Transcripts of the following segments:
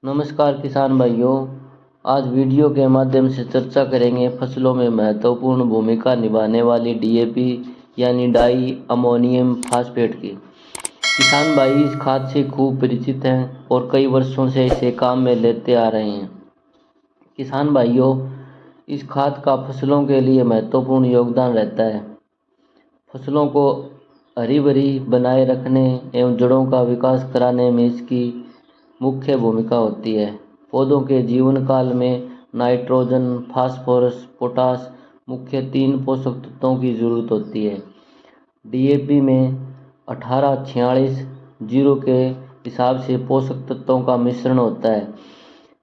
नमस्कार किसान भाइयों। आज वीडियो के माध्यम से चर्चा करेंगे फसलों में महत्वपूर्ण भूमिका निभाने वाली डीएपी यानी डाई अमोनियम फास्फेट की। किसान भाई इस खाद से खूब परिचित हैं और कई वर्षों से इसे काम में लेते आ रहे हैं। किसान भाइयों, इस खाद का फसलों के लिए महत्वपूर्ण योगदान रहता है। फसलों को हरी भरी बनाए रखने एवं जड़ों का विकास कराने में इसकी मुख्य भूमिका होती है। पौधों के जीवन काल में नाइट्रोजन, फास्फोरस, पोटास मुख्य 3 पोषक तत्वों की जरूरत होती है। डीएपी में 18-46-0 के हिसाब से पोषक तत्वों का मिश्रण होता है।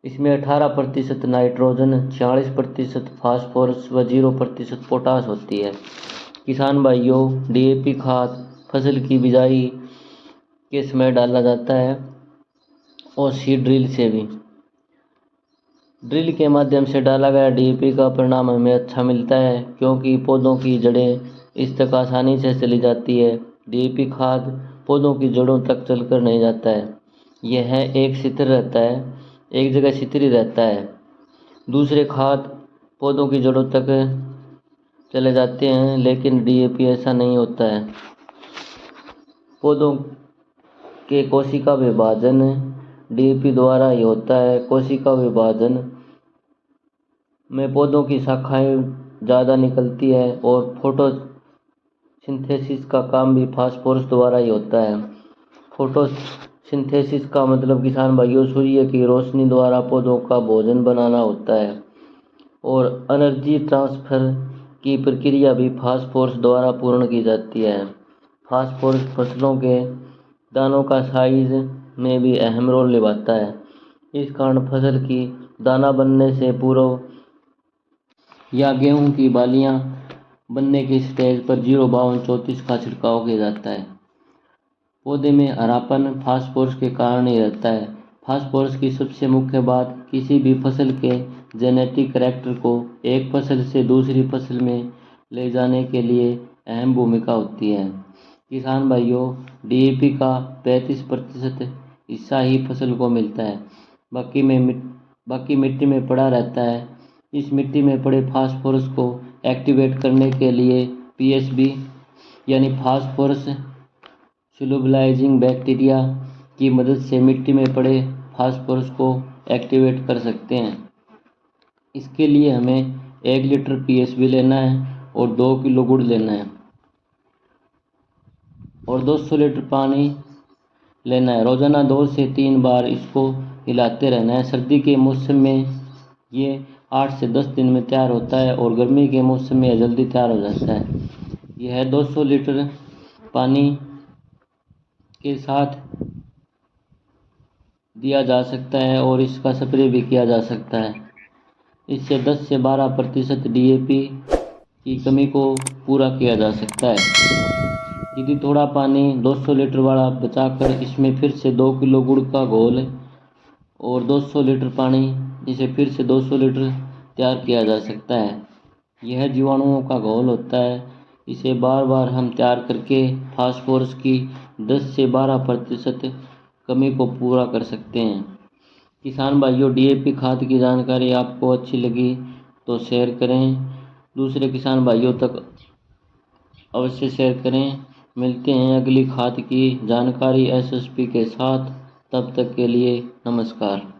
इसमें 18% नाइट्रोजन, 46% फास्फोरस व 0% पोटास होती है। किसान भाइयों, डीएपी खाद फसल की बिजाई के समय डाला जाता है और सीड ड्रिल से भी। ड्रिल के माध्यम से डाला गया डीएपी का परिणाम हमें अच्छा मिलता है, क्योंकि पौधों की जड़ें इस तक आसानी से चली जाती है। डीएपी खाद पौधों की जड़ों तक चलकर नहीं जाता है। यह एक स्थिर रहता है, एक जगह स्थिर ही रहता है। दूसरे खाद पौधों की जड़ों तक चले जाते हैं, लेकिन डीएपी ऐसा नहीं होता है। पौधों के कोशिका विभाजन डीएपी द्वारा ही होता है। कोशिका विभाजन में पौधों की शाखाएं ज़्यादा निकलती है और फोटोसिंथेसिस का काम भी फास्फोरस द्वारा ही होता है। फोटोसिंथेसिस का मतलब किसान भाइयों सूर्य की रोशनी द्वारा पौधों का भोजन बनाना होता है और एनर्जी ट्रांसफर की प्रक्रिया भी फास्फोरस द्वारा पूर्ण की जाती है। फास्फोरस फसलों के दानों का साइज में भी अहम रोल निभाता है। इस कारण फसल की दाना बनने से पूर्व या गेहूं की बालियां बनने की स्टेज पर 052-34 का छिड़काव किया जाता है। पौधे में हरापन फास्फोरस के कारण ही रहता है। फास्फोरस की सबसे मुख्य बात, किसी भी फसल के जेनेटिक कैरेक्टर को एक फसल से दूसरी फसल में ले जाने के लिए अहम भूमिका होती है। किसान भाइयों, डीएपी का 35% हिस्सा ही फसल को मिलता है, बाकी मिट्टी में पड़ा रहता है। इस मिट्टी में पड़े फास्फोरस को एक्टिवेट करने के लिए पीएसबी यानी फास्फोरस सोल्यूबलाइजिंग बैक्टीरिया की मदद से मिट्टी में पड़े फास्फोरस को एक्टिवेट कर सकते हैं। इसके लिए हमें 1 लीटर पीएसबी लेना है और 2 किलो गुड़ लेना है और 200 लीटर पानी लेना है। रोजाना 2 से 3 बार इसको हिलाते रहना है। सर्दी के मौसम में ये 8 से 10 दिन में तैयार होता है और गर्मी के मौसम में जल्दी तैयार हो जाता है। यह 200 लीटर पानी के साथ दिया जा सकता है और इसका स्प्रे भी किया जा सकता है। इससे 10 से 12% डीएपी की कमी को पूरा किया जा सकता है। यदि थोड़ा पानी 200 लीटर वाला बचाकर इसमें फिर से 2 किलो गुड़ का घोल और 200 लीटर पानी, इसे फिर से 200 लीटर तैयार किया जा सकता है। यह जीवाणुओं का घोल होता है। इसे बार बार हम तैयार करके फास्फोरस की 10 से 12% कमी को पूरा कर सकते हैं। किसान भाइयों, डीएपी खाद की जानकारी आपको अच्छी लगी तो शेयर करें, दूसरे किसान भाइयों तक अवश्य शेयर करें। मिलते हैं अगली खाद की जानकारी एसएसपी के साथ। तब तक के लिए नमस्कार।